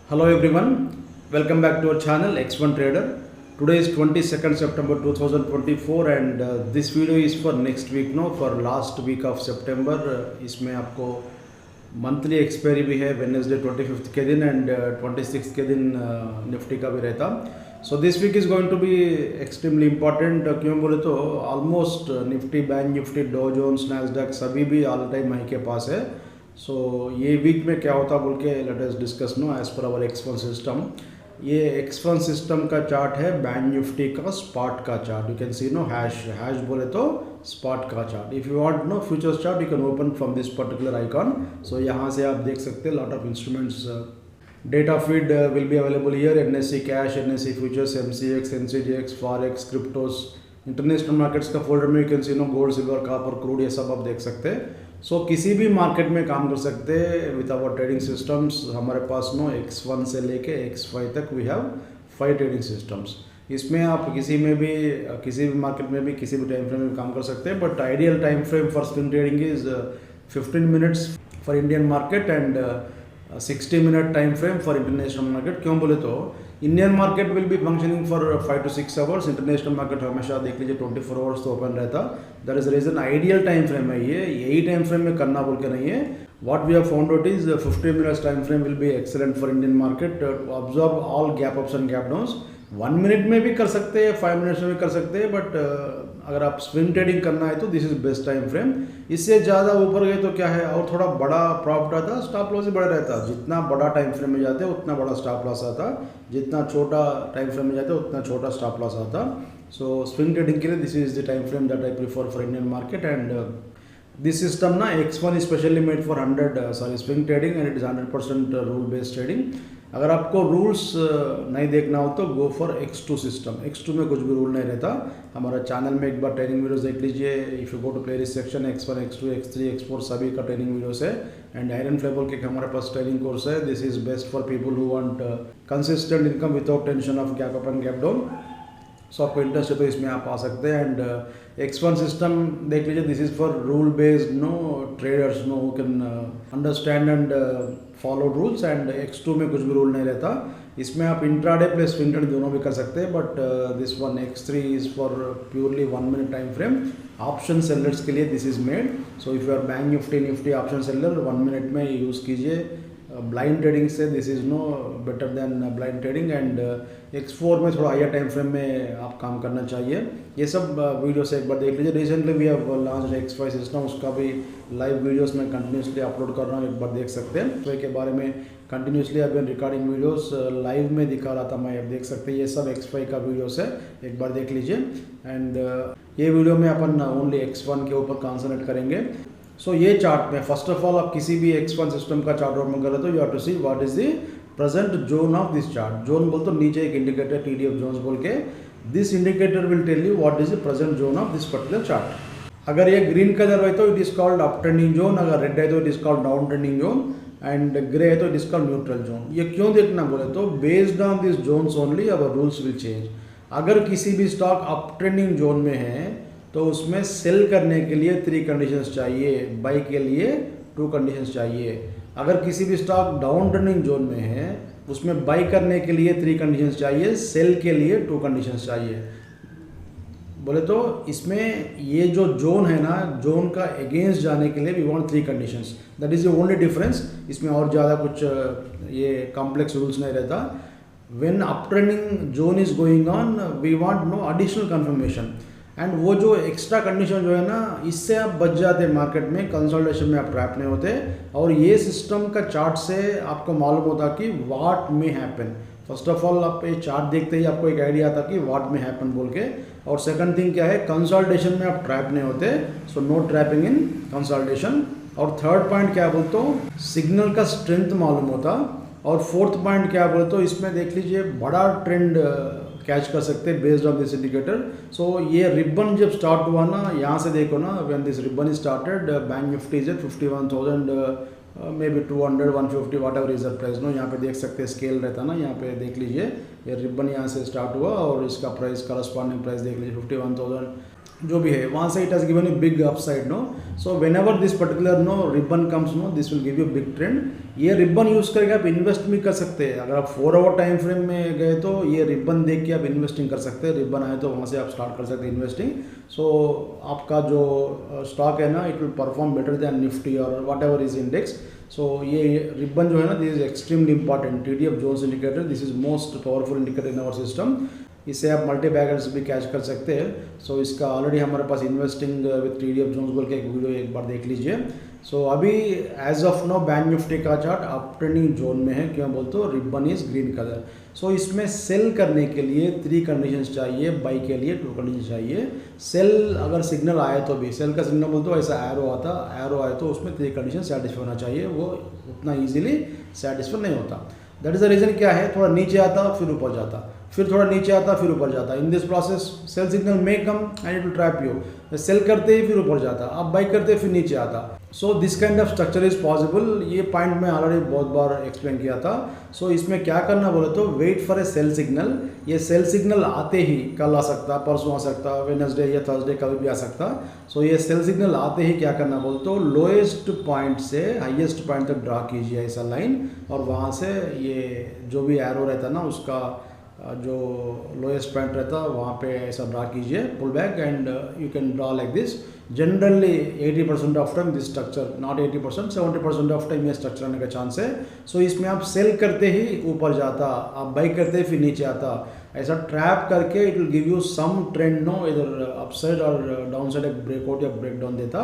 Hello everyone, welcome back to our channel X1 Trader. Today is 22nd September 2024 and this video is for next week, no, for last week of September. इसमें आपको monthly expiry भी है Wednesday 25th के दिन and 26th के दिन Nifty का भी रहता. So this week is going to be extremely important. क्यों बोले तो almost Nifty, Bank Nifty, Dow Jones, Nasdaq सभी भी ऑल टाइम हाई के पास है. सो ये वीक में क्या होता बोल के let us discuss now as per our X1 system. ये X1 सिस्टम का चार्ट है बैंक निफ्टी का स्पॉट का chart. You can see now hash बोले तो स्पॉट का chart. If you want now futures chart you can open from this particular icon. So यहाँ से आप देख सकते हैं lot of instruments. Data feed will be available here. NSE cash, NSE futures, MCX, NCDX, forex, cryptos, international markets का folder में you can see no gold, silver, copper, crude, ये सब आप देख सकते हैं. सो किसी भी मार्केट में काम कर सकते हैं विथ आवर ट्रेडिंग सिस्टम्स. हमारे पास नो X1 से लेके X5 तक वी हैव 5 ट्रेडिंग सिस्टम्स. इसमें आप किसी भी मार्केट में भी किसी भी टाइम फ्रेम में काम कर सकते हैं. But ideal time frame for swing trading is 15 minutes for Indian market and 60 minute time frame for international market. क्यों बोले तो Indian market will be functioning for 5 to 6 hours. International market हमेशा देख लीजिए 24 आवर्स तो ओपन रहता. That is reason ideal time frame है ये. यही टाइम फ्रेम में करना बोल के नहीं है. What we have found out is 15 minutes time frame will be excellent for Indian market. Observe all gap ups and gap downs. 1 minute में भी कर सकते हैं, 5 मिनट्स में भी कर सकते हैं. बट अगर आप स्विंग ट्रेडिंग करना है तो this is best time frame. इससे ज़्यादा ऊपर गए तो क्या है, और थोड़ा बड़ा प्रॉफिट आता, स्टॉप लॉस भी बड़ा रहता. जितना बड़ा टाइम फ्रेम में जाते हैं उतना बड़ा स्टॉप लॉस आता. जितना छोटा टाइम फ्रेम में जाते हैं उतना छोटा स्टॉप लॉस आता. सो स्विंग ट्रेडिंग के लिए this is the time frame that I prefer for Indian market. And this system ना X1 specially made for swing trading and it is 100% rule based trading. अगर आपको रूल्स नहीं देखना हो तो go for X2 system. X2 में कुछ भी रूल नहीं रहता. हमारा चैनल में एक बार ट्रेनिंग वीडियोस देख लीजिए. If you go to playlist section X1, X2, X3, X4 सभी का ट्रेनिंग वीडियोस है. एंड आयरन फ्लेबल के हमारे पास ट्रेनिंग कोर्स है. This is best for people who want consistent income without tension of gap up and gap down. So आपको इंटरेस्ट है तो इसमें आप आ सकते हैं. एंड X1 सिस्टम देख लीजिए. This is for rule based no traders know who can understand and follow rules. And X2 में कुछ भी रूल नहीं रहता. इसमें आप इंट्राडे प्लस स्विंग ट्रेड दोनों भी कर सकते हैं. But this one X3 is for purely 1 minute time frame. Option sellers के लिए this is made. So if you are bank Nifty option seller 1 minute में यूज़ कीजिए. ब्लाइंड ट्रेडिंग से this is no better than blind trading. And X4 में थोड़ा higher time frame में आप काम करना चाहिए. ये सब वीडियो से एक बार देख लीजिए. Recently we have launch X5 system. उसका भी लाइव वीडियोस में कंटिन्यूसली अपलोड कर रहा हूँ. एक बार देख सकते हैं. तो के बारे में कंटिन्यूसली अभी रिकॉर्डिंग वीडियोस लाइव में दिखा रहा था मैं. अब देख सकते हैं ये सब X5 का वीडियोस है. एक बार देख लीजिए. एंड ये वीडियो में अपन ओनली X1 के ऊपर कॉन्सनट्रेट करेंगे. सो ये चार्ट में फर्स्ट ऑफ ऑल आप किसी भी X1 सिस्टम का चार्ट ओपन करें तो you have to see what is the present zone of this chart. Zone बोल तो नीचे एक इंडिकेटर TDF जोन्स बोल के. This indicator will tell you what is the present zone of this particular chart. अगर ये ग्रीन कलर है तो it is called up trending zone. अगर रेड है तो it is called down trending zone. And grey है तो it is called neutral zone. ये क्यों देखना बोले तो based on this zones only our rules will change. अगर किसी भी स्टॉक अप ट्रेंडिंग जोन में है तो उसमें सेल करने के लिए 3 कंडीशंस चाहिए, बाई के लिए 2 कंडीशंस चाहिए. अगर किसी भी स्टॉक डाउन ट्रेंडिंग जोन में है उसमें बाई करने के लिए 3 कंडीशंस चाहिए, सेल के लिए 2 कंडीशंस चाहिए. बोले तो इसमें ये जो जोन है ना, जोन का अगेंस्ट जाने के लिए we want 3 conditions. That is the only difference. इसमें और ज़्यादा कुछ ये कॉम्प्लेक्स रूल्स नहीं रहता. When up trending zone is going on we want no additional confirmation. And वो जो एक्स्ट्रा कंडीशन जो है ना, इससे आप बच जाते हैं मार्केट में. कंसोलिडेशन में आप ट्रैप नहीं होते. और ये सिस्टम का चार्ट से आपको मालूम होता कि what may happen. First of all आप ये चार्ट देखते ही आपको एक आइडिया आता कि व्हाट मे हैपन बोल के. और सेकंड थिंग क्या है, कंसोलिडेशन में आप ट्रैप नहीं होते. सो नो ट्रैपिंग इन कंसोलिडेशन. और थर्ड पॉइंट क्या बोलते हो, सिग्नल का स्ट्रेंथ मालूम होता. और फोर्थ पॉइंट क्या बोलते हो, इसमें देख लीजिए बड़ा ट्रेंड कैच कर सकते हैं बेस्ड ऑन दिस इंडिकेटर. सो ये रिबन जब स्टार्ट हुआ ना, यहाँ से देखो ना, when this ribbon is started bank Nifty is at 51,000 maybe 200 150 whatever reserve price no. यहाँ पे देख सकते हैं स्केल रहता ना, यहाँ पे देख लीजिए ये रिबन यहाँ से स्टार्ट हुआ और इसका प्राइस करस्पॉन्डिंग प्राइस देख लीजिए 51,000 जो भी है वहाँ से it has given a big upside no. So whenever this particular no ribbon comes no this will give you big trend. ये रिबन यूज़ करके आप इन्वेस्ट भी कर सकते हैं. अगर आप 4 आवर टाइम फ्रेम में गए तो ये रिबन देख के आप इन्वेस्टिंग कर सकते हैं. रिबन आए तो वहाँ से आप स्टार्ट कर सकते हैं इन्वेस्टिंग. सो आपका जो स्टॉक है ना it will perform better than Nifty और whatever is index. So ये रिबन जो है ना this is extremely important. TDF zones indicator this is most powerful indicator in our system. इससे आप मल्टी बैगर्स भी कैच कर सकते हैं. सो इसका ऑलरेडी हमारे पास इन्वेस्टिंग विद TDF जोन्स बोल के एक वीडियो एक बार देख लीजिए. सो अभी as of now bank Nifty का चार्ट अप ट्रेंडिंग जोन में है. क्यों बोलते हो, ribbon is green colour. So इसमें सेल करने के लिए 3 कंडीशंस चाहिए, बाई के लिए 2 कंडीशंस चाहिए. सेल अगर सिग्नल आए तो भी, सेल का सिग्नल बोलते हो ऐसा एरो आता, एरो आए तो उसमें 3 कंडीशन सेटिस्फाई होना चाहिए. वो उतना ईजिली सेटिस्फाई नहीं होता. That is the reason. क्या है, थोड़ा नीचे आता फिर ऊपर जाता, फिर थोड़ा नीचे आता फिर ऊपर जाता. In this process sell signal may come and it will trap you. Sell करते ही फिर ऊपर जाता, आप बाई करते फिर नीचे आता. So this kind of structure is possible. ये पॉइंट मैं ऑलरेडी बहुत बार एक्सप्लेन किया था. सो इसमें क्या करना बोले तो wait for a sell signal. ये सेल सिग्नल आते ही, कल आ सकता, परसों आ सकता, वेडनेसडे या थर्सडे कभी भी आ सकता. सो ये सेल सिग्नल आते ही क्या करना बोले तो लोएस्ट पॉइंट से हाईएस्ट पॉइंट तक ड्रा कीजिए ऐसा लाइन. और वहाँ से ये जो भी एरो रहता ना उसका जो लोएस्ट पॉइंट रहता वहाँ पे ऐसा ड्रा कीजिए, pull back and you can draw like this. Generally 80% of time this structure, not 80%, 70% of time ये स्ट्रक्चर आने का चांस है. सो इसमें आप सेल करते ही ऊपर जाता, आप बाई करते ही फिर नीचे आता, ऐसा ट्रैप करके it will give you some trend no, इधर अपसाइड और डाउन साइड एक ब्रेकआउट या ब्रेक डाउन देता.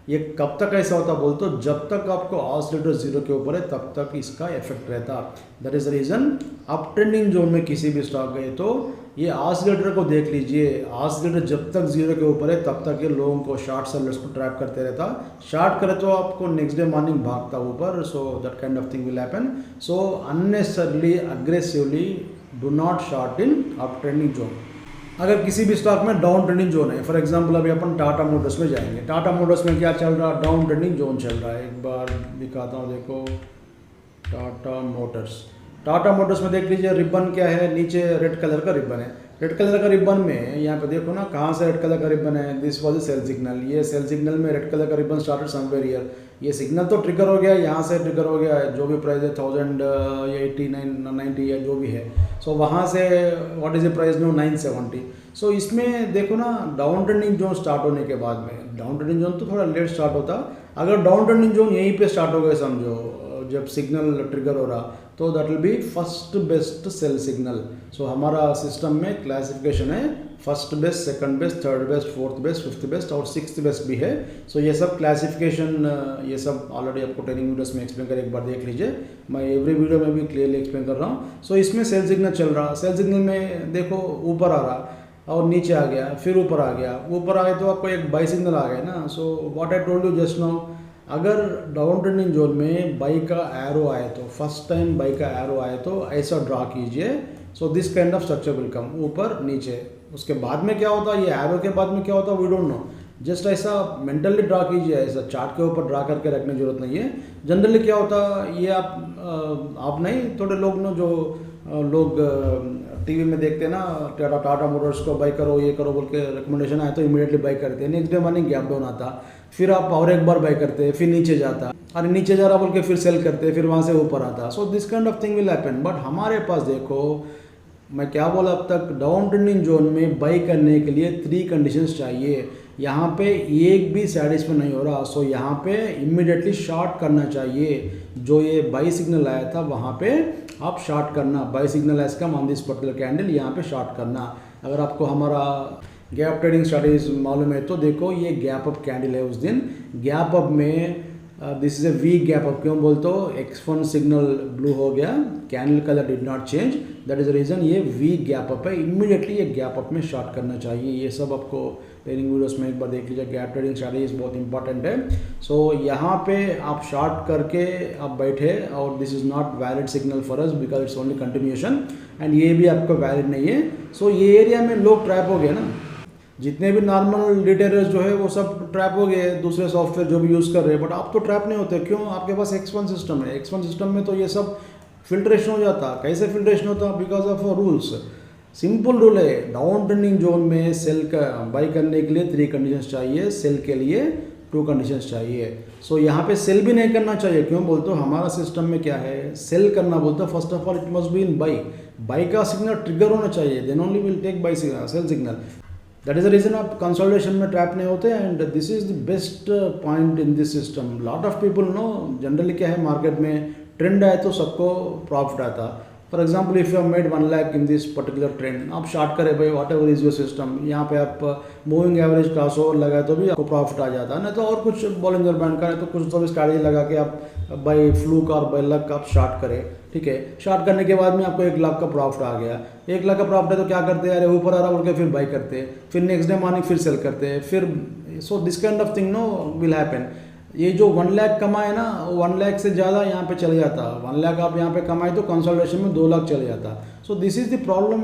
ये कब तक ऐसा होता बोल तो जब तक आपको ऑसिलेटर 0 के ऊपर है तब तक इसका इफेक्ट रहता. That is the reason. Up trending zone में किसी भी स्टॉक गए तो ये ऑसिलेटर को देख लीजिए. ऑसिलेटर जब तक 0 के ऊपर है तब तक ये लोगों को शॉर्ट सेलर्स को ट्रैप करते रहता. शॉर्ट करे तो आपको नेक्स्ट डे मॉर्निंग भागता ऊपर. So that kind of thing will happen. So unnecessarily aggressively do not short in up trending zone. अगर किसी भी स्टॉक में डाउन ट्रेंडिंग जोन है, फॉर एग्जांपल अभी अपन टाटा मोटर्स में जाएंगे. टाटा मोटर्स में क्या चल रहा है, डाउन ट्रेंडिंग जोन चल रहा है. एक बार दिखाता हूँ, देखो टाटा मोटर्स. टाटा मोटर्स में देख लीजिए रिबन क्या है, नीचे रेड कलर का रिबन है. रेड कलर का रिबन में यहाँ पे देखो ना कहाँ से रेड कलर का रिबन है. This was a sell signal. ये सेल सिग्नल में रेड कलर का रिबन स्टार्टेड समवेयर हियर. ये सिग्नल तो ट्रिगर हो गया, यहाँ से ट्रिगर हो गया है. जो भी प्राइस है 1000 या 8990 या जो भी है. सो वहाँ से what is the price no 970. So इसमें देखो ना डाउन ट्रेंडिंग जोन स्टार्ट होने के बाद में, डाउन ट्रेंडिंग जोन तो थोड़ा लेट स्टार्ट होता. अगर डाउन ट्रेंडिंग जोन यहीं पे स्टार्ट हो गए समझो जब सिग्नल ट्रिगर हो रहा तो that will be first best sell signal. So हमारा सिस्टम में क्लासिफिकेशन है first best, second best, third best, fourth best, fifth best और सिक्स्थ बेस्ट भी है. सो ये सब क्लासिफिकेशन ये सब ऑलरेडी आपको ट्रेनिंग वीडियोस में एक्सप्लेन कर एक बार देख लीजिए. मैं एवरी वीडियो में भी क्लियरली एक्सप्लेन कर रहा हूँ. सो इसमें सेल सिग्नल चल रहा. सेल सिग्नल में देखो ऊपर आ रहा और नीचे आ गया, फिर ऊपर आ गया. ऊपर आ गया तो आपको एक बाई सिग्नल आ गया ना. सो what I told you just now, अगर डाउन ट्रेंडिंग जोन में बाई का एरो आए तो फर्स्ट टाइम बाई का एरो आए तो ऐसा ड्रा कीजिए. सो this kind of structure will कम, ऊपर नीचे. उसके बाद में क्या होता है, ये एरो के बाद में क्या होता है वी डोंट नो. जस्ट ऐसा मेंटली ड्रा कीजिए, ऐसा चार्ट के ऊपर ड्रा करके रखने की जरूरत नहीं है. जनरली क्या होता है ये आप नहीं, थोड़े लोग ना जो लोग टीवी में देखते हैं ना टाटा मोटर्स को बाई करो ये करो बोल के रिकमेंडेशन आए तो इमीडिएटली बाई करते हैं. Next day morning gap down आता, फिर आप और एक बार बाई करते हैं, फिर नीचे जाता, अरे नीचे जा रहा बोल के फिर सेल करते, फिर वहाँ से ऊपर आता. So this kind of thing will happen. But हमारे पास देखो मैं क्या बोला अब तक, डाउन ट्रेंडिंग जोन में बाई करने के लिए 3 कंडीशंस चाहिए. यहाँ पे एक भी सेटिस्फाई नहीं हो रहा. सो यहाँ पे इमीडिएटली शॉर्ट करना चाहिए. जो ये बाई सिग्नल आया था वहाँ पे आप शॉर्ट करना. Buy signal as come on this particular candle, यहाँ पे शॉर्ट करना. अगर आपको हमारा गैप ट्रेडिंग स्ट्रैटेजीज मालूम है तो देखो ये गैप अप कैंडल है. उस दिन गैप अप में this is a weak gap up. क्यों बोलते हो, X1 सिग्नल ब्लू हो गया, candle colour did not change, that is the reason ये वीक गैप अप है. इमीडिएटली ये गैप अप में शॉर्ट करना चाहिए. ये सब आपको ट्रेनिंग वीडियोस में एक बार देख लीजिए. गैप ट्रेडिंग स्ट्रैटेजीज बहुत इंपॉर्टेंट है. सो यहाँ पे आप शॉर्ट करके आप बैठे और this is not valid signal for us because it's only continuation and ये भी आपका वैलिड नहीं है. सो ये एरिया में लोग ट्रैप हो गए ना, जितने भी नॉर्मल रिटेलर्स जो है वो सब ट्रैप हो गए, दूसरे सॉफ्टवेयर जो भी यूज़ कर रहे हैं. बट आप तो ट्रैप नहीं होते. क्यों, आपके पास X1 सिस्टम है. X1 सिस्टम में तो ये सब फिल्ट्रेशन हो जाता. कैसे फिल्ट्रेशन होता, because of rules. Simple rule है, डाउन ट्रेंडिंग जोन में सेल का बाई करने के लिए 3 कंडीशंस चाहिए, सेल के लिए 2 कंडीशंस चाहिए। सो यहाँ पे सेल भी नहीं करना चाहिए, क्यों बोलते हो हमारा सिस्टम में क्या है, सेल करना बोलते हो first of all it must be in buy, buy का सिग्नल ट्रिगर होना चाहिए, then only will take buy signal, sell signal. That is the reason आप कंसोलिडेशन में ट्रैप नहीं होते, and this is the best point in this system. Lot of people no generally क्या है, market में trend आए तो सबको प्रॉफिट आता। For example if you have made 1 lakh in this particular trend, आप शार्ट करें भाई, what ever is your system, यहाँ पे आप मूविंग एवरेज क्रॉस ओवर लगाए तो भी आपको प्रॉफिट आ जाता है, नहीं तो और कुछ बॉलिंजर बैंड का है तो कुछ तो भी स्ट्रैटेजी लगा के आप बाई फ्लूक और बाई लक आप शार्ट करें, ठीक है। शार्ट करने के बाद में आपको 1 लाख का प्रॉफिट आ गया, 1 लाख का प्रॉफिट है तो क्या करते हैं, अरे ऊपर आ रहा बोल के फिर बाई करते हैं, फिर नेक्स्ट डे मॉर्निंग फिर सेल करते हैं, फिर so this kind of thing no will happen. ये जो 1 लाख कमाए ना, 1 लाख से ज़्यादा यहाँ पे चले जाता, 1 लाख आप यहाँ पे कमाए तो कंसोलिडेशन में 2 लाख चले जाता। So this is the problem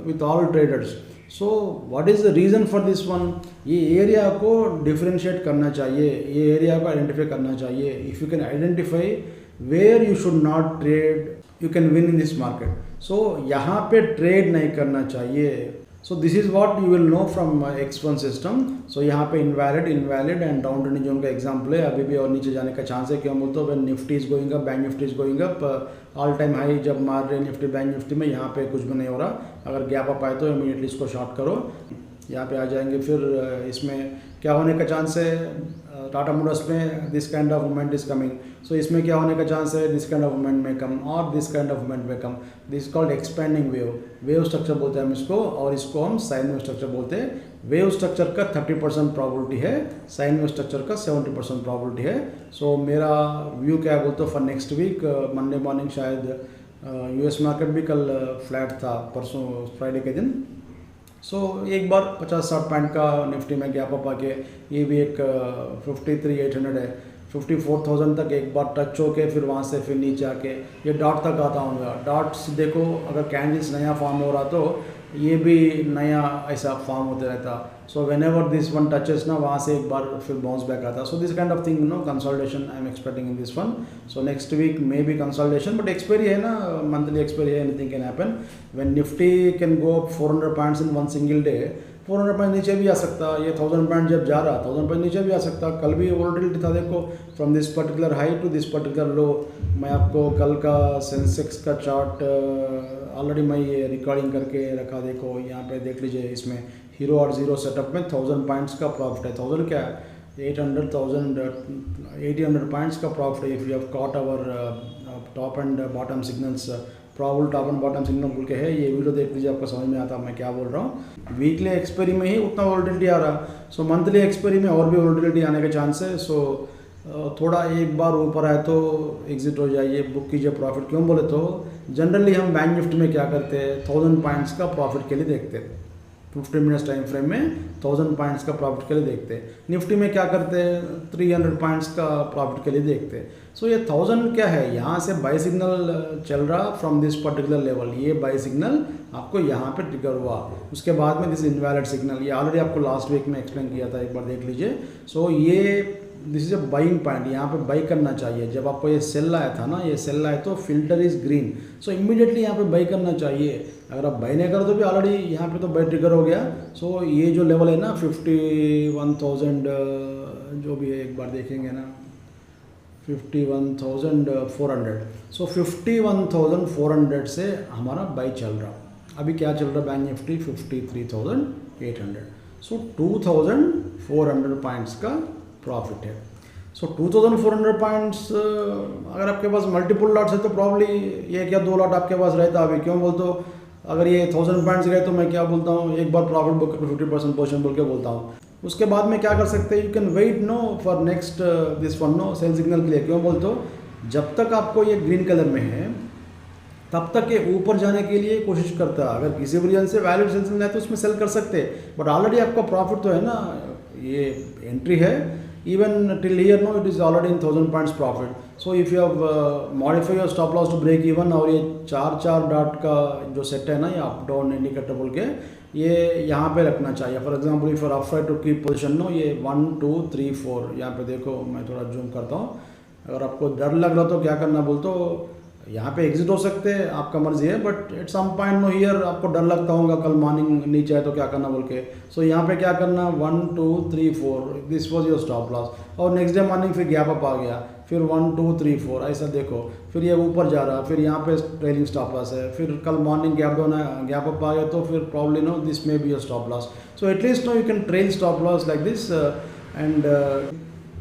with all traders. So what is the reason for this one, ये एरिया को डिफरेंशिएट करना चाहिए, ये एरिया को आइडेंटिफाई करना चाहिए। If you can identify where you should not trade, you can win in this market. So यहाँ पे ट्रेड नहीं करना चाहिए। So this is what you will know from X1 system. So यहाँ पे invalid and down trending zone का example है, अभी भी और नीचे जाने का चांस है। क्यों बोलते हो, when Nifty is going up, bank Nifty is going up, all time high जब मार रहे निफ्टी बैंक निफ्टी में, यहाँ पे कुछ भी नहीं हो रहा। अगर गैप अप आए तो इमीडिएटली इसको शॉर्ट करो, यहाँ पे आ जाएंगे। फिर इसमें क्या होने का चांस है, टाटा मोटर्स में this kind of movement is coming, so इसमें क्या होने का चांस है, दिस काइंड ऑफ मूवमेंट में कम और दिस काइंड ऑफ मूवमेंट में come. This called expanding wave structure बोलते हैं हम इसको, और इसको हम साइन वेव स्ट्रक्चर बोलते हैं। वेव स्ट्रक्चर का 30% प्रॉबिलिटी है, साइन वेव स्ट्रक्चर का 70% प्रॉबिलिटी है। सो मेरा व्यू क्या है बोलते हो for next week, Monday morning शायद US मार्केट भी कल फ्लैट था, परसों फ्राइडे के दिन। सो एक बार 50-60 पॉइंट का निफ्टी में गैप अप आके, ये भी एक 53,800 है, 54,000 तक एक बार टच होके फिर वहाँ से फिर नीचे आके ये डॉट तक आता होगा। डॉट्स देखो, अगर कैंडल्स नया फॉर्म हो रहा तो ये भी नया ऐसा फॉर्म होते रहता। So whenever this one touches ना, वहाँ से एक बार फिर बाउंस बैक आता। So this kind of thing no consolidation I am expecting in this one. So next week maybe consolidation, but expiry है ना, मंथली एक्सपायरी है, anything can happen. When Nifty can go up 400 points in one single day, 400 point नीचे भी आ सकता, ये 1000 point जब जा रहा 1000 पॉइंट नीचे भी आ सकता। कल भी वोलेटिलिटी था, देखो from this particular high to this particular low. मैं आपको कल का सेंसेक्स का चार्ट ऑलरेडी मैं ये रिकॉर्डिंग करके रखा, देखो यहाँ पे देख लीजिए। इसमें हीरो और जीरो सेटअप में 1000 पॉइंट्स का प्रॉफिट है, 1000 क्या है 1800 पॉइंट्स का प्रॉफिट है। If you have caught our top and bottom signals, probable top and bottom signal बोल के है, ये वीडियो देख लीजिए, आपको समझ में आता मैं क्या बोल रहा हूँ। वीकली एक्सपायरी में ही उतना वोलेटिलिटी आ रहा, सो मंथली एक्सपायरी में और भी वोलेटिलिटी आने के चांस है। सो थोड़ा एक बार ऊपर आए तो एग्जिट हो जाइए, बुक कीजिए प्रॉफिट। क्यों बोले तो जनरली हम बैंक निफ्टी में क्या करते हैं, 1000 पॉइंट्स का प्रॉफिट के लिए देखते हैं, 15 मिनट्स टाइम फ्रेम में 1000 पॉइंट्स का प्रॉफिट के लिए देखते हैं। निफ्टी में क्या करते हैं, 300 पॉइंट्स का प्रॉफिट के लिए देखते हैं। सो ये 1000 क्या है, यहाँ से बाई सिग्नल चल रहा फ्रॉम दिस पर्टिकुलर लेवल, ये बाई सिग्नल आपको यहाँ पे ट्रिगर हुआ, उसके बाद में दिस इनवैलिड सिग्नल, ये ऑलरेडी आपको लास्ट वीक में एक्सप्लेन किया था, एक बार देख लीजिए। सो ये this is a buying point, यहाँ पे बाई करना चाहिए। जब आपको ये सेल आया था ना, ये सेल आया तो filter is green, so immediately यहाँ पे बाई करना चाहिए। अगर आप बाई नहीं करो तो भी ऑलरेडी यहाँ पे तो बाई ट्रिगर हो गया। सो ये जो लेवल है ना 51,000 जो भी है, एक बार देखेंगे ना 51,400, सो 51,400 से हमारा बाई चल रहा। अभी क्या चल रहा बैंक निफ्टी 53,800, सो 2,400 पॉइंट्स का प्रॉफिट है। सो 2,400 पॉइंट्स, अगर आपके पास मल्टीपल लॉट्स है तो प्रॉब्ली 1 या 2 लॉट आपके पास रहता। अभी क्यों बोलते हो, अगर ये 1000 पॉइंट्स गए तो मैं क्या बोलता हूँ, एक बार प्रॉफिट बुक 50% पोर्शन बोल के बोलता हूँ। उसके बाद में क्या कर सकते हैं, you can wait no for next this one no sell signal के लिए। क्यों बोलते हो, जब तक आपको ये ग्रीन कलर में है तब तक ये ऊपर जाने के लिए कोशिश करता है। अगर किसी भी रीजन से वैलिड सेल सिग्नल है तो उसमें सेल कर सकते हैं, बट ऑलरेडी आपका प्रॉफिट तो है ना, ये एंट्री है। even till here no, it is already in 1000 points profit. So if you have modify your stop loss to break even, और ये 4 डॉट का जो सेट है ना, ये अप डाउन इंडिकेटर बोल के, ये यहाँ पे रखना चाहिए। फॉर एग्जांपल इफ आप try to keep position no, ये 1 2 3 4, यहाँ पे देखो मैं थोड़ा जूम करता हूँ। अगर आपको डर लग रहा तो क्या करना बोलते हो, यहाँ पे एग्जिट हो सकते हैं, आपका मर्जी है, but at some point no here आपको डर लगता होगा कल मॉर्निंग नीचे है तो क्या करना बोल के। सो यहाँ पे क्या करना, 1 2 3 4 this was your stop loss, और नेक्स्ट डे मॉर्निंग फिर गैप अप आ गया, फिर 1 2 3 4 ऐसा देखो, फिर ये ऊपर जा रहा, फिर यहाँ पे ट्रेलिंग स्टॉप लॉस है, फिर कल मॉर्निंग गैप अप आ गया तो फिर probably now this may be your stop loss. So at least now you can trail stop loss like this and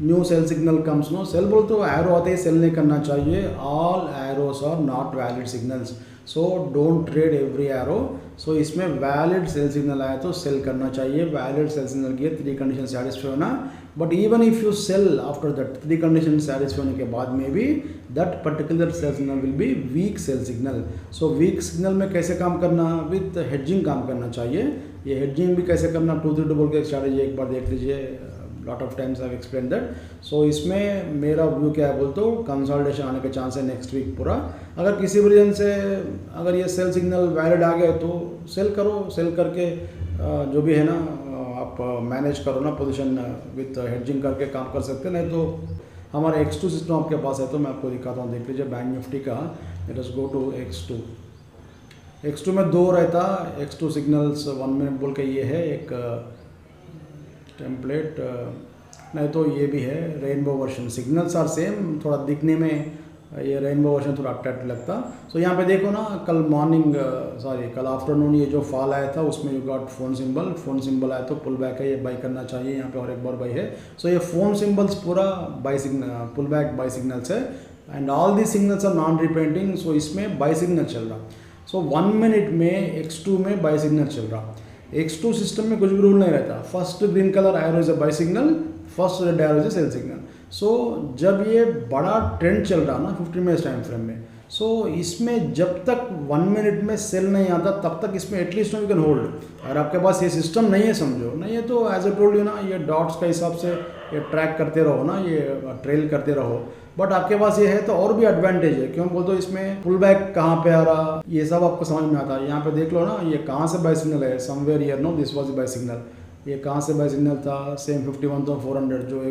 new sell signal comes now, sell बोल तो arrow आते ही सेल नहीं करना चाहिए, all arrows are not valid signals, so don't trade every arrow. So इसमें valid sell signal आया तो सेल करना चाहिए, वैलिड सेल सिग्नल की 3 कंडीशन सेटिस्फाई होना, but even if you sell after that 3 condition satisfy होने के बाद में भी that particular sell signal will be weak sell signal. So weak signal में कैसे काम करना, विथ हेडजिंग काम करना चाहिए। ये हेडजिंग भी कैसे करना, 2-3 बोल के स्ट्रैटेजी एक बार देख लीजिए, lot of times I explain that. So इसमें मेरा व्यू क्या है बोलते हो, कंसोलिडेशन आने के चांस है नेक्स्ट वीक पूरा। अगर किसी भी रीजन से अगर ये सेल सिग्नल वैलिड आ गए तो सेल करो, सेल करके जो भी है ना आप मैनेज करो ना पोजीशन, विथ हेडजिंग करके काम कर सकते हैं। नहीं तो हमारा X2 सिस्टम आपके पास है तो मैं आपको दिखाता हूँ, देख लीजिए बैंक निफ्टी का। Let us go to X2 में 2 रहता, X2 सिग्नल्स 1 मिनट बोल के ये है एक टेम्पलेट, नहीं तो ये भी है rainbow version. Signals are same, थोड़ा दिखने में ये रेनबो वर्जन थोड़ा अट्रैक्टिव लगता। सो यहाँ पे देखो ना, कल मॉर्निंग कल आफ्टरनून ये जो फॉल आया था उसमें यू गॉट फोन सिंबल आया तो पुल बैक है, ये बाई करना चाहिए यहाँ पे, और एक बार बाई है। सो ये फोन सिंबल्स पूरा buy signal, pull back buy signals है, and all the signals are non repainting. So इसमें बाई सिग्नल चल रहा। सो 1 मिनट में X2 में बाई सिग्नल चल रहा। X2 सिस्टम में कुछ भी रूल नहीं रहता, first green colour arrow is a buy signal, first red arrow is a sell signal. So जब ये बड़ा ट्रेंड चल रहा ना 15 मिनट्स टाइम फ्रेम में, सो इसमें जब तक 1 मिनट में सेल नहीं आता तब तक इसमें एटलीस्ट यू कैन होल्ड। अगर आपके पास ये सिस्टम नहीं है, समझो नहीं है, तो एज ए टोल्ड यू ना, ये डॉट्स का हिसाब से ये ट्रैक करते रहो ना, ये ट्रेल करते रहो। बट आपके पास ये है तो और भी एडवांटेज है, क्यों बोल तो इसमें पुल बैक कहाँ पे आ रहा ये सब आपको समझ में आता है। यहाँ पे देख लो ना, ये कहाँ से बाय सिग्नल है, somewhere here no this was buy signal. ये कहाँ से बाय सिग्नल था, सेम 51,400 जो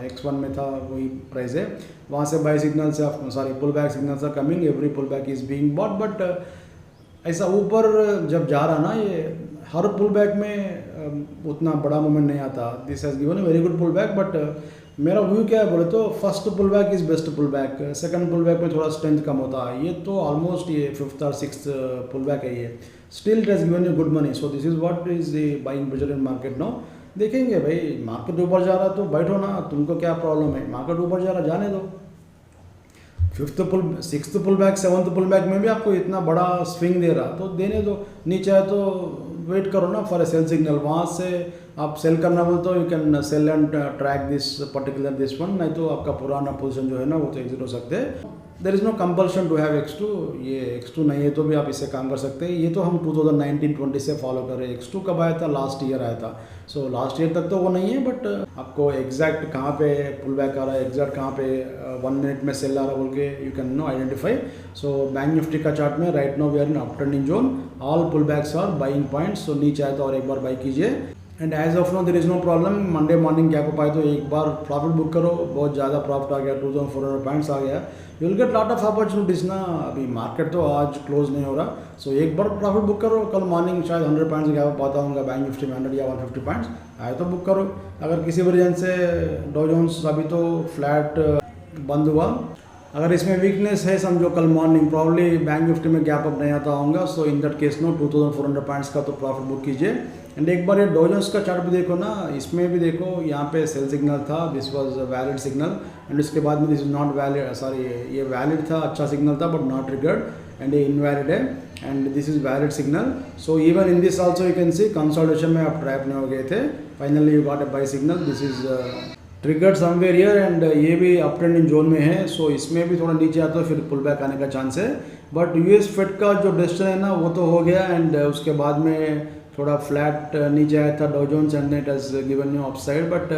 X1 में था वही प्राइस है, वहाँ से बाय सिग्नल से sorry pull back signals are coming, every pull back is being bought. But ऐसा ऊपर जब जा रहा ना, ये हर पुल बैक में उतना बड़ा मूवमेंट नहीं आता। This has given a very good pull back, but मेरा व्यू क्या है बोले तो first pull back is best pull back, second pull back में थोड़ा स्ट्रेंथ कम होता है। ये तो ऑलमोस्ट ये 5th और 6th पुल बैक है, ये still it has given you good money. So this is what is the buying pressure in market now. देखेंगे भाई, मार्केट ऊपर जा रहा तो बैठो ना, तुमको क्या प्रॉब्लम है, मार्केट ऊपर जा रहा जाने दो। 5th पुल 6th पुल बैक 7th पुल बैक में भी आपको इतना बड़ा स्विंग दे रहा तो देने दो, नीचे है तो वेट करो ना फॉर ए सेल सिग्नल, वहाँ से आप सेल करना बोलते हो, you can sell and track this particular this one, नहीं तो आपका पुराना पोजीशन जो है ना वो तो एग्जिट हो सकते हैं। There is no compulsion to have X2, ये X2 नहीं है तो भी आप इससे काम कर सकते हैं। ये तो हम 2019-20 से फॉलो कर रहे हैं। X2 कब आया था, लास्ट ईयर आया था। सो लास्ट ईयर तक तो वो नहीं है, बट आपको एग्जैक्ट कहाँ पे पुल बैक आ रहा है, एग्जैक्ट कहाँ पे 1 मिनट में सेल आ रहा है बोल के you can now identify. So bank Nifty का चार्ट में right now we are in uptrending zone, all pull backs are buying points. So नीचे आए तो और एक बार बाई कीजिए, and as of now there is no problem. Monday morning gap up आए तो एक बार प्रॉफिट बुक करो, बहुत ज़्यादा प्रॉफिट आ गया, 2400 पॉइंट्स आ गया, you will get lot of opportunities ना। अभी मार्केट तो आज क्लोज नहीं हो रहा, सो एक बार प्रॉफिट बुक करो, कल मॉर्निंग शायद 100 पॉइंट्स गैप अप आता होगा बैंक निफ्टी में, 100 या 150 पॉइंट्स आए तो बुक करो। अगर किसी भी रीजन से डॉ जोन्स अभी तो फ्लैट बंद हुआ, अगर इसमें वीकनेस है समझो कल मॉर्निंग प्रॉब्ली बैंक निफ्टी में गैप अप नहीं आता होगा, so in that case now 2400 points का तो प्रॉफिट बुक कीजिए। एंड एक बार ये डॉ जोन्स का चार्ट भी देखो ना, इसमें भी देखो यहाँ पे सेल सिग्नल था, this was valid signal, and इसके बाद में this is not valid, sorry ये वैलिड था, अच्छा सिग्नल था बट नॉट ट्रिगर्ड, एंड ये इनवैलिड है, and this is valid signal. So even in this also you can see consolidation में आप ट्रैप नहीं हो गए थे, finally you got a buy signal, this is triggered somewhere here, and ये भी अप ट्रेंडिंग जोन में है। सो इसमें भी थोड़ा नीचे आता है फिर पुल बैक आने का चांस है, बट यूएस फेड का जो डिसीजन है ना वो तो हो गया, एंड उसके बाद में थोड़ा फ्लैट नीचे आया था Dow Jones, and it has given you upside, but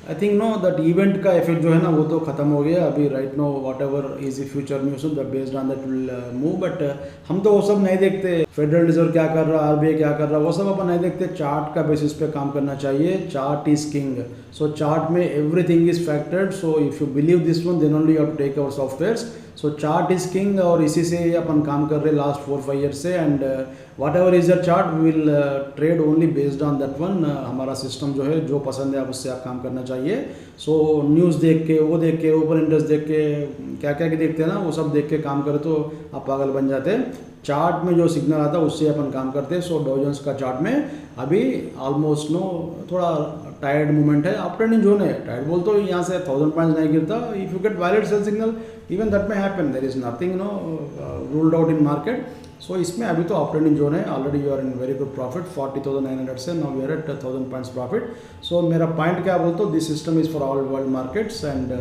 I think no that event का इफेक्ट जो है ना वो तो खत्म हो गया। अभी right now whatever is future news that based on that will move, but हम तो वो सब नहीं देखते, फेडरल रिजर्व क्या कर रहा, आरबीआई क्या कर रहा, वो सब अपन नहीं देखते, चार्ट का बेसिस पे काम करना चाहिए, chart is king. So chart में everything is factored, so if you believe this one then only you have to take our softwares. So chart is king और इसी से अपन काम कर रहे हैं लास्ट 4-5 ईयर से। And whatever is the chart will trade only based on that one. हमारा सिस्टम जो है जो पसंद है आप उससे आप काम करना चाहिए। सो न्यूज़ देख के, वो देख के, ओपन इंटरेस्ट देख के, क्या क्या के देखते हैं ना, वो सब देख के काम करें तो आप पागल बन जाते हैं। चार्ट में जो सिग्नल आता है उससे अपन काम करते हैं। सो डाउ जोन्स का चार्ट में अभी ऑलमोस्ट थोड़ा टायर्ड मूवमेंट है, अप ट्रेंडिंग जोन है। टायर्ड बोल तो यहाँ से 1000 पॉइंट्स नहीं गिरता। If you get valid sell signal even that may happen, there is nothing ruled out in market. So इसमें अभी तो अप ट्रेंडिंग जोन है। Already you are in very good profit 40,900 से now we are at 1000 points profit. So मेरा point क्या बोलते हो, this system is for all world markets. And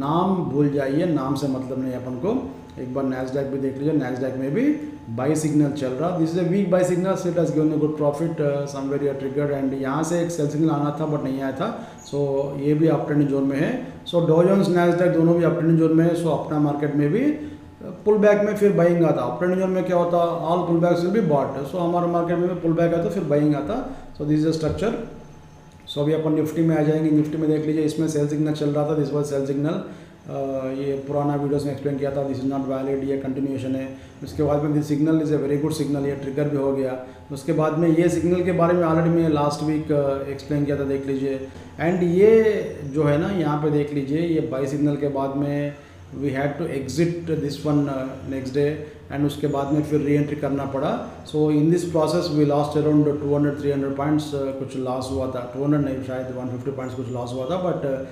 नाम भूल जाइए, नाम से मतलब नहीं अपन को। एक बार नैस्डैक भी देख लीजिए, नैस्डैक में भी बाई सिग्नल चल रहा। This is a weak buy signal, it has given a good profit somewhere you are triggered. And यहाँ से एक सेल सिग्नल आना था बट नहीं आया था। सो ये भी अप ट्रेंडिंग जोन में है। सो डाउ जोन्स नैस्डैक दोनों भी अप ट्रेंडिंग जोन में है। सो अपना मार्केट में भी पुल बैक में फिर बाइंग आता। अप ट्रेंडिंग जोन में क्या होता, all pull backs will be bought. So हमारे मार्केट में पुल बैक आता फिर बाइंग आता। So this is a structure. So अभी अपन निफ्टी में आ जाएंगे। निफ्टी में देख लीजिए, इसमें सेल सिग्नल चल रहा था, दिस वाज सेल सिग्नल। ये पुराना वीडियोस में एक्सप्लेन किया था, दिस इज नॉट वैलिड, ये कंटिन्यूएशन है। उसके बाद में this signal is a very good signal, ये ट्रिगर भी हो गया। उसके बाद में ये सिग्नल के बारे में ऑलरेडी मैं लास्ट वीक एक्सप्लेन किया था, देख लीजिए। एंड ये जो है ना, यहाँ पे देख लीजिए, ये बाई सिग्नल के बाद में we had to exit this one next day. And उसके बाद में फिर री एंट्री करना पड़ा। So in this process we lost around 200-300 points कुछ लॉस हुआ था। 200 नहीं, शायद 150 पॉइंट्स कुछ लॉस हुआ था। बट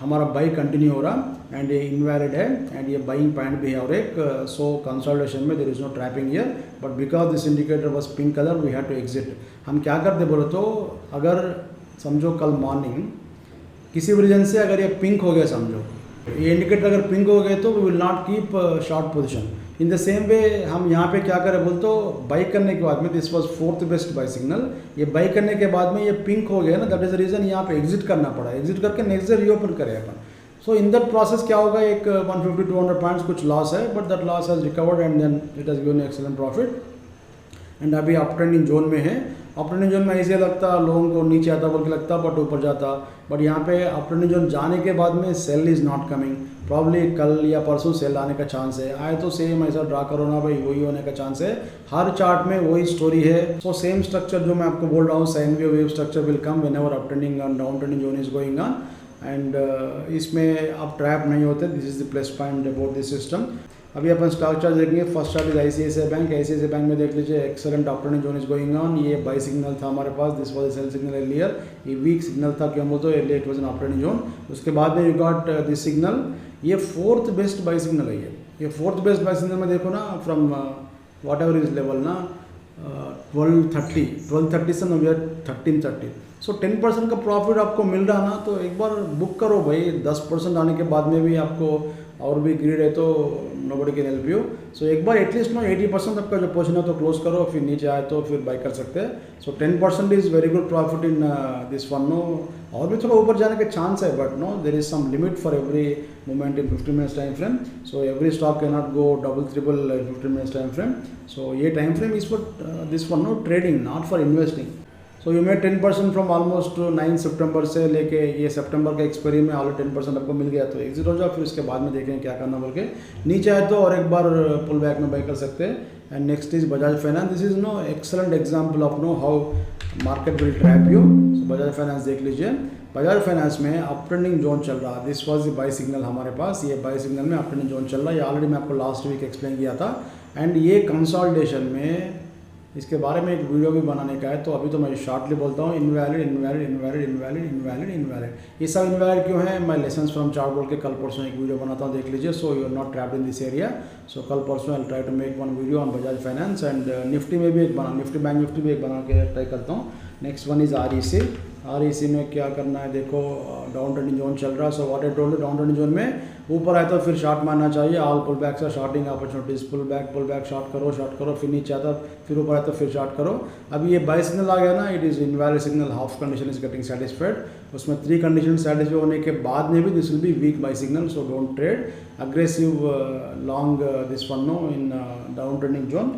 हमारा बाई कंटिन्यू हो रहा एंड ये इनवैलिड है एंड ये बाइंग पॉइंट भी है। और एक सो कंसोलिडेशन में there is no trapping here, but because this indicator was pink colour we had to exit. हम क्या करते बोले तो, अगर समझो कल मॉर्निंग किसी भी रीजन से अगर ये पिंक हो गया, समझो ये इंडिकेटर अगर पिंक हो गए तो we will not keep short position. In the same way हम यहाँ पे क्या करें बोल तो, बाई करने के बाद में this was 4th best buy signal. ये बाई करने के बाद में ये पिंक हो गया ना, दैट इज द रीज़न यहाँ पे एग्जिट करना पड़ा। एग्जिट करके नेक्स्ट डे रीओपन करें अपन। सो इन दैट प्रोसेस क्या होगा, एक 150-200 पॉइंट्स कुछ लॉस है, but that loss has recovered and then it has given excellent profit. And अभी अप ट्रेंडिंग जोन में है। अप ट्रेंडिंग जोन में ऐसे लगता लोगों को नीचे आता बोल के लगता, बट ऊपर जाता। बट यहाँ पे अप ट्रेंडिंग जोन जाने के बाद में sell is not coming. Probably कल या परसों सेल आने का चांस है। आए तो सेम ऐसा ड्रा करो ना भाई, वही होने का चांस है। हर चार्ट में वही स्टोरी है। सो सेम स्ट्रक्चर जो मैं आपको बोल रहा हूँ, sine wave structure will come whenever up trending and down trending zone is going on. And इसमें आप ट्रैप नहीं होते। This is the plus point about this system. अभी अपन स्टॉक चार्ट देखेंगे। First chart is ICICI bank. ICICI bank में देख लीजिए, excellent up trending zone is going on. ये बाई सिग्नल था हमारे पास, this was sell signal earlier. ये वीक सिग्नल था, क्यों बोलते earlier it was an up trending zone. उसके बाद में यू गॉट दिस सिग्नल, ये 4th बेस्ट बाई सिग्नल है। ये 4th बेस्ट बाई सिग्नल में देखो ना, from what ever is level ना 1230 से नौ 1330। सो 10% का प्रॉफिट आपको मिल रहा ना, तो एक बार बुक करो भाई। 10% आने के बाद में भी आपको और भी ग्रीड है तो नोबडी कैन हेल्प यू। सो एक बार एटलीस्ट 80% आपका जो पोर्शन है तो क्लोज करो, फिर नीचे आए तो फिर बाई कर सकते हैं। So 10% is very good profit in this one. Now और भी थोड़ा ऊपर जाने के चांस है, but now there is some limit for every movement in 15 minutes time frame. So every stock can not go double triple 15 minutes time frame. So ये time frame is for this one, now trading, not for investing. So you made 10% from almost 9 सितंबर से लेके ये सितंबर के expiry में already 10% आपको मिल गया, तो एग्जिट हो जाओ। फिर उसके बाद में देखें क्या करना बोल के। नीचे आए तो और एक बार पुल बैक में बाई कर सकते हैं। And next is Bajaj Finance. This is no excellent example of no how market will trap you. So Bajaj Finance देख लीजिए। बजाज फाइनेंस में अप ट्रेंडिंग जोन चल रहा है। This was the buy signal हमारे पास। ये बाई सिग्नल में अप ट्रेंडिंग जोन चल रहा है। ये ऑलरेडी मैं आपको लास्ट वीक एक्सप्लेन किया था। एंड ये कंसोलिडेशन में इसके बारे में एक वीडियो भी बनाने का है, तो अभी तो मैं शॉर्टली बोलता हूँ, invalid invalid invalid invalid invalid invalid. ये सब इनवैलिड क्यों है, मैं लेसन्स फ्रॉम चार्ट बोल के कल परसों एक वीडियो बनाता हूँ, देख लीजिए। So you are not trapped in this area. So कल परसों I try to make one video on Bajaj finance. And Nifty में भी एक बना, निफ्टी बैंक निफ्टी भी एक बना के ट्राई करता हूँ। Next one is REC। REC में क्या करना है, देखो डाउन ट्रेंडिंग जोन चल रहा है। So what I told, down trending zone में ऊपर आए तो फिर शॉर्ट मारना चाहिए। ऑल पुल बैक से shorting opportunities, pull back short करो, फिर नीचे आता फिर ऊपर आए तो फिर शॉर्ट करो। अभी ये बाई सिग्नल आ गया ना, it is invalid signal, half condition is getting satisfied. उसमें 3 कंडीशन सेटिस्फाई होने के बाद में भी this will be weak buy signal. So don't trade aggressive long this one now in down trending zone.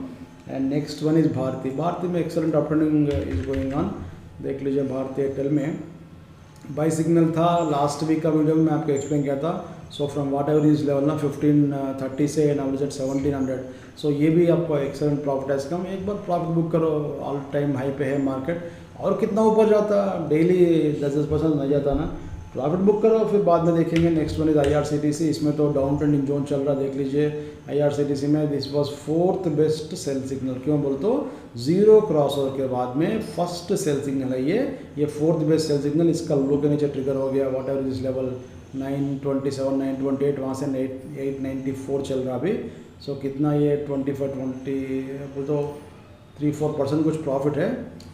And next one is Bharti. Bharti में excellent up trending is going on, देख लीजिए। भारती एयरटेल में बाई सिग्नल था, लास्ट वीक का video में मैं आपको explain किया था। So from whatever is level ना 1530 से नाउ इज एट 1700. सो ये भी आपको एक्सेलेंट प्रॉफिट है इसका. एक बार प्रॉफिट बुक करो, ऑल टाइम हाई पे है मार्केट. और कितना ऊपर जाता, डेली 10% नहीं जाता ना. प्रॉफिट बुक करो, फिर बाद में देखेंगे. Next one is IRCTC. इसमें तो डाउन ट्रेंडिंग जोन चल रहा, देख लीजिए. IRCTC में this was fourth best sell signal. क्यों बोल तो जीरो क्रॉसओवर के बाद में फर्स्ट सेल सिग्नल है ये फोर्थ बेस्ट सेल सिग्नल. इसका लो के नीचे ट्रिगर हो गया. वॉट एवर इज लेवल 927 928, वहाँ से 894 चल रहा अभी. सो कितना ये 25-20 बोल तो 3-4% कुछ प्रॉफिट है.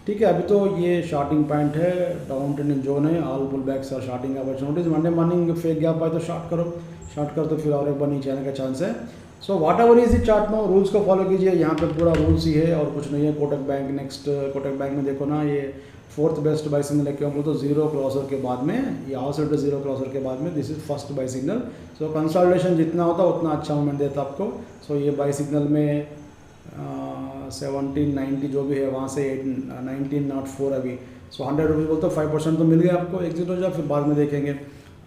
ठीक है, अभी तो ये शार्टिंग पॉइंट है, डाउन ट्रेंडिंग जोन है. ऑल पुल बैक्स और shorting opportunities. Monday morning fake gap आए तो शॉर्ट करो तो फिर और एक बार नीचे आने का चांस है. So whatever is chart no, rules को फॉलो कीजिए. यहाँ पे पूरा रूल्स ही है और कुछ नहीं है. Kotak bank, next Kotak bank में देखो ना, ये फोर्थ बेस्ट बाई सिग्नल है. क्यों बोलो तो जीरो क्रॉसर के बाद में, ये ऑपोजिट जीरो क्रॉसर के बाद में this is first by signal. So consolidation जितना होता उतना अच्छा मूवमेंट देता आपको. सो ये बाई सिग्नल में 1790 जो भी है, वहाँ से 1904 अभी. सो 100 रुपीज़ बोलते 5% तो मिल गया आपको. एग्जिट हो जाए, फिर बाद में देखेंगे.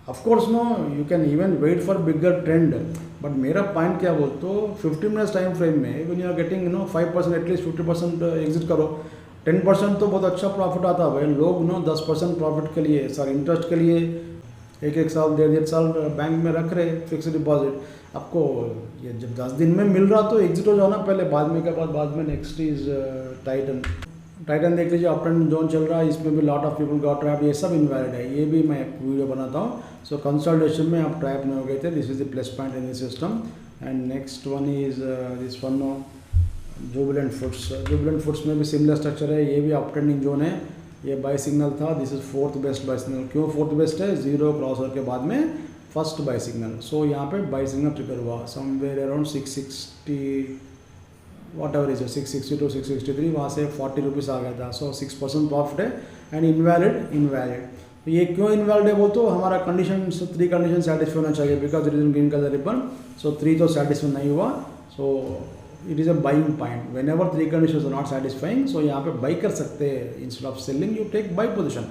Of course no, you can even wait for bigger trend. But मेरा पॉइंट क्या बोलते तो 15 मिनट्स टाइम फ्रेम में when you are getting 5% at least 50% exit करो. 10% तो बहुत अच्छा प्रॉफिट आता है भाई. लोग 10% प्रॉफिट के लिए, सॉरी इंटरेस्ट के लिए एक साल 1.5 साल बैंक में रख रहे फिक्स डिपॉजिट. आपको ये जब 10 दिन में मिल रहा तो एग्जिट हो जाओ ना पहले. बाद में नेक्स्ट इज टाइटन देख लीजिए. अप ट्रेंड जोन चल रहा है, इसमें भी lot of people got trap. ये सब इनवैलिड है. ये भी मैं एक वीडियो बनाता हूँ. सो कंसोलिडेशन में आप ट्रैप नहीं हो गए थे. This is the plus point in this system. And next one is this one Jubilant foods. Jubilant foods में भी सिमिलर स्ट्रक्चर है. ये भी अप ट्रेंडिंग जोन है. ये बाई सिग्नल था. This is fourth best buy signal. क्यों फोर्थ बेस्ट है? जीरो क्रॉसओवर के बाद में फर्स्ट बाई सिग्नल. सो यहाँ पे बाई सिग्नल ट्रिगर हुआ somewhere around 660 what ever is 660 to 663. वहाँ से 40 रुपीज़ आ गया था. सो 6% प्रॉफिट है. And invalid. ये क्यों इनवैलिड है बोल तो हमारा कंडीशन 3 कंडीशन सेटिस्फाई होना चाहिए. Because it is in green colour ribbon. So 3 तो सेटिस्फाई नहीं हुआ. So it is a buying point. Whenever 3 condition are not satisfying, so यहाँ पे बाई कर सकते हैं. Instead of selling you take buy position.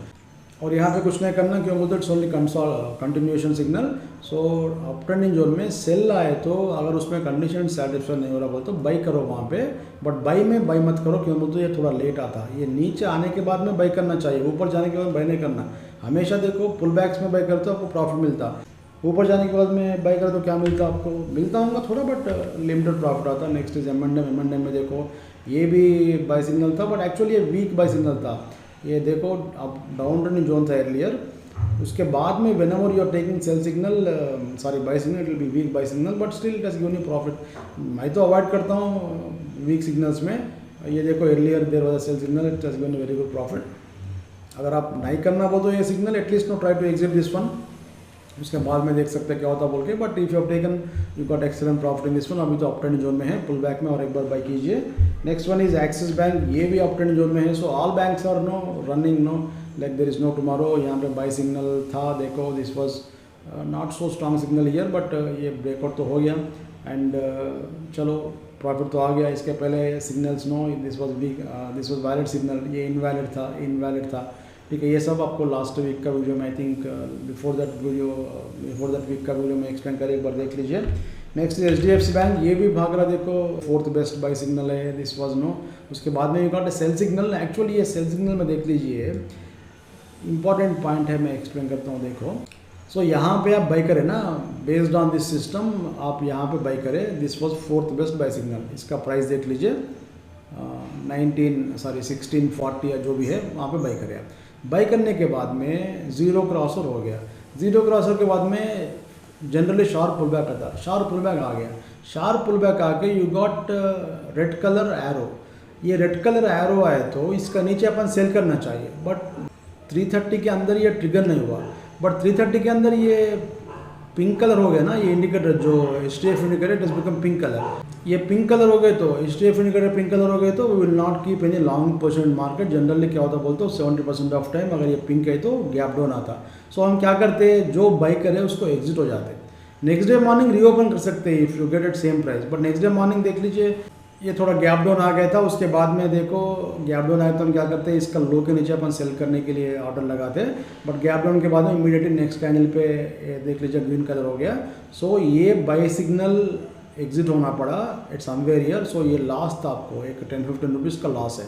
और यहाँ पे कुछ नहीं करना. क्यों बोलते it's only continuation signal. So up trending zone में सेल आए तो अगर उसमें कंडीशन सेटिस्फाई नहीं हो रहा बोलते तो बाई करो वहाँ पे. बट बाई में बाई मत करो. क्यों बोलते ये थोड़ा लेट आता. ये नीचे आने के बाद में बाई करना चाहिए. ऊपर जाने के बाद बाई नहीं करना. हमेशा देखो पुल बैक्स में बाई करते हो आपको प्रॉफिट मिलता. ऊपर जाने के बाद में बाई करो तो क्या मिलता आपको? मिलता होगा थोड़ा, बट लिमिटेड प्रॉफिट आता. नेक्स्ट इज M&M में देखो, ये भी बाई सिग्नल था बट एक्चुअली ये वीक बाई सिग्नल था. ये देखो अब डाउन ट्रेंडिंग जोन था एर्लियर. उसके बाद में whenever you are taking sell signal, sorry buy signal, it will be weak buy signal but still it has given you profit. मैं तो अवॉइड करता हूँ वीक सिग्नल्स में. ये देखो earlier there was a sell signal, it has given very good profit. अगर आप नहीं करना बोल तो ये signal at least no try to exit this one. उसके बाद में देख सकते हैं क्या होता बोल के. But if you have taken you got excellent profit in this one. अभी तो अप ट्रेंड जोन में है, पुल बैक में, और एक बार बाई कीजिए. Next one is Axis Bank. ये भी अप ट्रेंड जोन में है. So all banks are running like there is no tomorrow. यहाँ पे बाई सिग्नल था. देखो this was not so strong signal here but ये ब्रेकआउट तो हो गया. एंड चलो प्रॉफिट तो आ गया. इसके पहले signals this was weak, this was valid signal. ये इनवैलिड था. ठीक है, ये सब आपको लास्ट वीक का वीडियो में I think before that week का वीडियो में एक्सप्लेन करें. एक बार देख लीजिए. Next HDFC Bank. ये भी भाग रहा. देखो फोर्थ बेस्ट बाई सिग्नल है. दिस वाज उसके बाद में you got a sell signal. Actually ये सेल सिग्नल में देख लीजिए, इंपॉर्टेंट पॉइंट है, मैं एक्सप्लेन करता हूँ. देखो सो यहाँ पे आप बाई करें ना, बेस्ड ऑन दिस सिस्टम आप यहाँ पे बाई करें. This was fourth best buy signal. इसका प्राइस देख लीजिए 1640 या जो भी है वहाँ पे बाई करें आप. बाई करने के बाद में जीरो क्रॉसर हो गया. जीरो क्रॉसर के बाद में जनरली शार्प पुल बैक आता. शार्प पुल बैक आ गया. शार्प पुल बैक आके you got red colour arrow. ये रेड कलर एरो आए तो इसका नीचे अपन सेल करना चाहिए. बट 330 के अंदर ये ट्रिगर नहीं हुआ. बट 330 के अंदर ये पिंक कलर हो गया ना. ये इंडिकेटर जो HDF indicator, it is become pink colour. ये पिंक कलर हो गए तो HDF इंडिकेटर पिंक कलर हो गए तो we will not keep any long position market. Generally क्या होता बोलते हो 70% ऑफ टाइम अगर ये पिंक है तो गैप डाउन आता. सो हम क्या करते हैं, जो बाई करे उसको एग्जिट हो जाते. नेक्स्ट डे मॉर्निंग रीओपन कर सकते हैं if you get at same price. But next day morning देख लीजिए ये थोड़ा गैप डाउन आ गया था, उसके बाद में देखो गैप डाउन आया तो हम क्या करते हैं, इसका लो के नीचे अपन सेल करने के लिए ऑर्डर लगाते हैं, बट गैप डाउन के बाद में इमीडिएटली नेक्स्ट कैंडल पे देख लीजिए ग्रीन कलर हो गया। सो ये बाई सिग्नल एग्जिट होना पड़ा एट समवेयर हियर। सो ये लॉस था, आपको एक 10-15 रुपीज़ का लॉस है।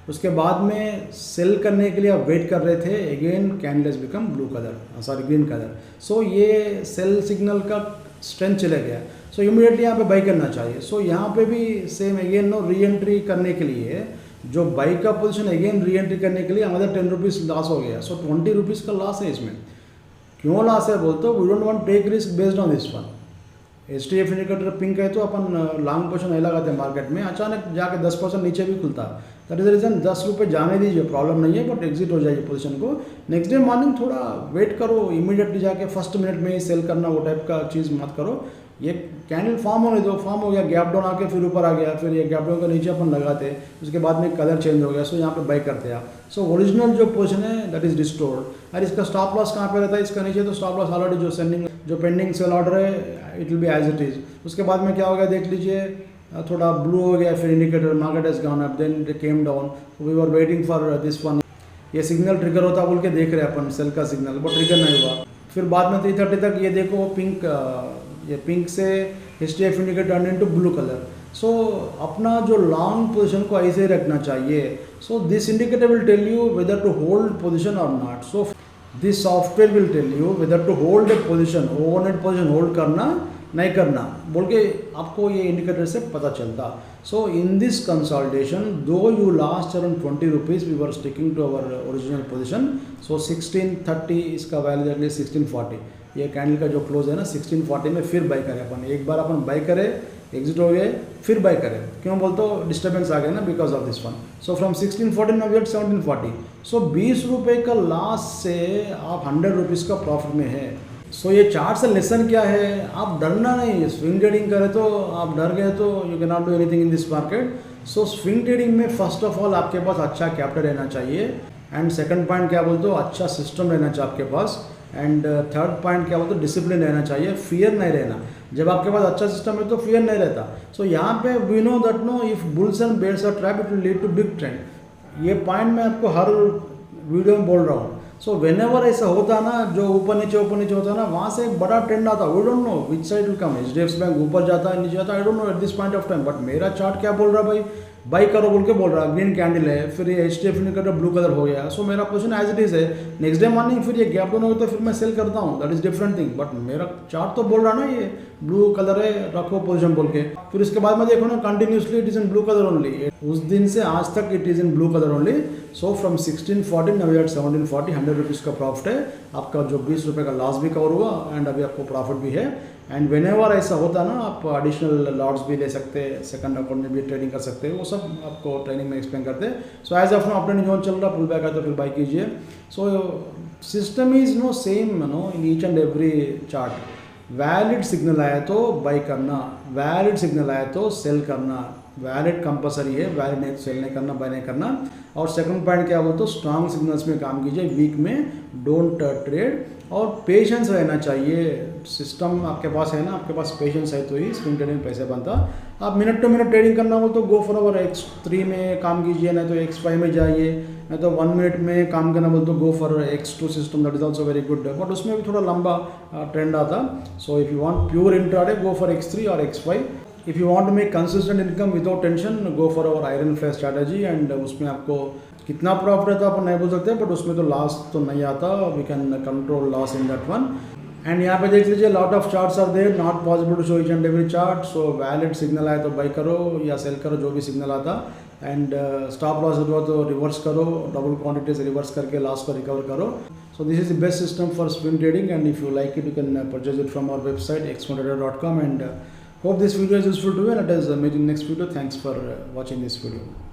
उसके बाद में सेल करने के लिए आप वेट कर रहे थे, again candle has become blue colour, sorry green colour. So ये सेल सिग्नल का स्ट्रेंथ चले गया, सो इमीडिएटली यहाँ पे बाई करना चाहिए। सो यहाँ पे भी same again no reentry करने के लिए जो बाई का पोजीशन अगेन री एंट्री करने के लिए हमारा 10 रुपीज़ लॉस हो गया। सो 20 रुपीज़ का लॉस है इसमें। क्यों लॉस है बोलते हो, we don't want take risk based on this one. HDF indicator pink है तो अपन लॉन्ग पोजीशन नहीं लगाते मार्केट में, अचानक जाके 10% नीचे भी खुलता है, दैट इज द रीज़न 10 रुपये जाने दीजिए, प्रॉब्लम नहीं है, बट एग्जिट हो जाइए पोजीशन को। नेक्स्ट डे मॉर्निंग थोड़ा वेट करो, इमीडिएटली जाके फर्स्ट मिनट में ही सेल करना, वो टाइप का चीज़ मत करो। ये कैंडल फॉर्म होने दो, फॉर्म हो गया, गैप डाउन आके फिर ऊपर आ गया, फिर ये गैप डाउन के नीचे अपन लगाते, उसके बाद में कलर चेंज हो गया। सो यहाँ पे बाई करते हैं आप। सो ओरिजिनल जो पोजीशन है दैट इज डिस्टोर्ड। और इसका स्टॉप लॉस कहाँ पे रहता है, इसका नीचे तो स्टॉप लॉस ऑलरेडी जो पेंडिंग सेल ऑर्डर है it will be as it is. उसके बाद में क्या हो गया देख लीजिए, थोड़ा ब्लू हो गया, फिर indicator market has gone up, then it came down, we were waiting for this one. ये सिग्नल ट्रिगर होता बोल के देख रहे हैं अपन सेल का सिग्नल, बट ट्रिगर नहीं हुआ। फिर बाद में 3:30 तक ये देखो पिंक, ये पिंक से HDF indicator turn into blue colour. So अपना जो लॉन्ग पोजीशन को ऐसे ही रखना चाहिए। So this indicator will tell you whether to hold position और not. So this software will tell you whether to hold a position, overnight position hold करना नहीं करना बोल के आपको ये इंडिकेटर से पता चलता। So in this consultation do you last around 20 rupees, we were sticking to our original position. So 1630 इसका वैल्यू देख लीजिए 1640, ये कैंडल का जो क्लोज है ना 1640 में फिर बाई करें अपन। एक बार अपन बाई करें, एग्जिट हो गए, फिर बाई करें, क्यों बोलते हो डिस्टर्बेंस आ गया ना because of this one. So from 1640 now we are 1740। So 20 रुपये का लॉस से आप 100 रुपीज़ का प्रॉफिट में है। सो ये चार्ट से लेसन क्या है, आप डरना नहीं। स्विंग ट्रेडिंग करें तो आप डर गए तो you can not do anything in this market. So swing trading में फर्स्ट ऑफ ऑल आपके पास अच्छा कैपिटल रहना चाहिए, एंड सेकंड पॉइंट क्या बोलते हो, अच्छा सिस्टम रहना चाहिए आपके पास, एंड थर्ड पॉइंट क्या बोलते हो, डिसिप्लिन रहना चाहिए, फियर नहीं रहना। जब आपके पास अच्छा सिस्टम है तो फियर नहीं रहता। सो यहाँ पे we know that no if bulls and bears are trap it will lead to big trend. ये पॉइंट मैं आपको हर वीडियो में बोल रहा हूँ। सो वेन एवर ऐसा होता ना, जो ऊपर नीचे होता है ना, वहाँ से एक बड़ा ट्रेंड आता, we don't know which side will come. HDFC Bank ऊपर जाता है नीचे जाता है, I don't know at this point of time, but मेरा चार्ट क्या बोल रहा है भाई, बाई करो बोल के बोल रहा है, ग्रीन कैंडल है, फिर ये HDFC इंडिकेटर ब्लू कलर हो गया। सो मेरा पोजीशन एज इट इज है। नेक्स्ट डे मॉर्निंग फिर ये गैप डाउन हो तो फिर मैं सेल करता हूँ, that is different thing, but मेरा चार्ट तो बोल रहा ना ये ब्लू कलर है, रखो पोजीशन बोल के। फिर उसके बाद में देखो ना continuously it is in blue colour only, उस दिन से आज तक it is in blue colour only. So from 1640 now we are 1740, 100 rupees का प्रॉफिट है आपका। जो 20 रुपये का लॉस भी कवर हुआ एंड अभी आपको प्रॉफिट भी है। एंड वेन एवर ऐसा होता है ना, आप एडिशनल लॉट्स भी ले सकते हैं, सेकंड अकाउंट में भी ट्रेडिंग कर सकते हैं, वो सब आपको ट्रेनिंग में एक्सप्लेन करते हैं। सो एज ऑफ नो अपने जोन चल रहा, पुल बैक है तो फिर बाई कीजिए। So system is no same no in each and every chart. Valid signal आया तो बाई करना, वैलिड सिग्नल आया तो सेल करना, वैलिड कंपलसरी है, वैलिड नहीं सेल नहीं करना, बाय नहीं करना। और सेकंड पॉइंट क्या बोलते हो, स्ट्रांग सिग्नल्स में काम कीजिए, वीक में डोंट ट्रेड, और पेशेंस रहना चाहिए। सिस्टम आपके पास है ना, आपके पास पेशेंस है तो ही स्विंग ट्रेडिंग में पैसे बनता। आप मिनट टू मिनट ट्रेडिंग करना हो तो गो फॉर ओवर X3 में काम कीजिए, नहीं तो X5 में जाइए, नहीं तो 1 मिनट में काम करना बोल तो go for X2 system, that is also very good, but उसमें भी थोड़ा लंबा ट्रेंड आता। So if you want pure intraday go for X3 और X5। If you want to make consistent income without tension go for our iron fly strategy, and उसमें आपको कितना profit रहता है अपन नहीं बोल सकते, बट उसमें तो लॉस तो नहीं आता, we can control loss in that one. And यहाँ पे देख लीजिए lot of charts are there, not possible to show each and every chart. So valid signal आए तो बाई करो या सेल करो, जो भी सिग्नल आता, एंड स्टॉप लॉस हुआ तो रिवर्स करो, डबल क्वांटिटी से रिवर्स करके लॉस को रिकवर करो। So this is the best system for swing trading, and if you like it you can purchase it from our website x1trader.com, and hope this video is useful to you, and let us meet in next video. Thanks for watching this video.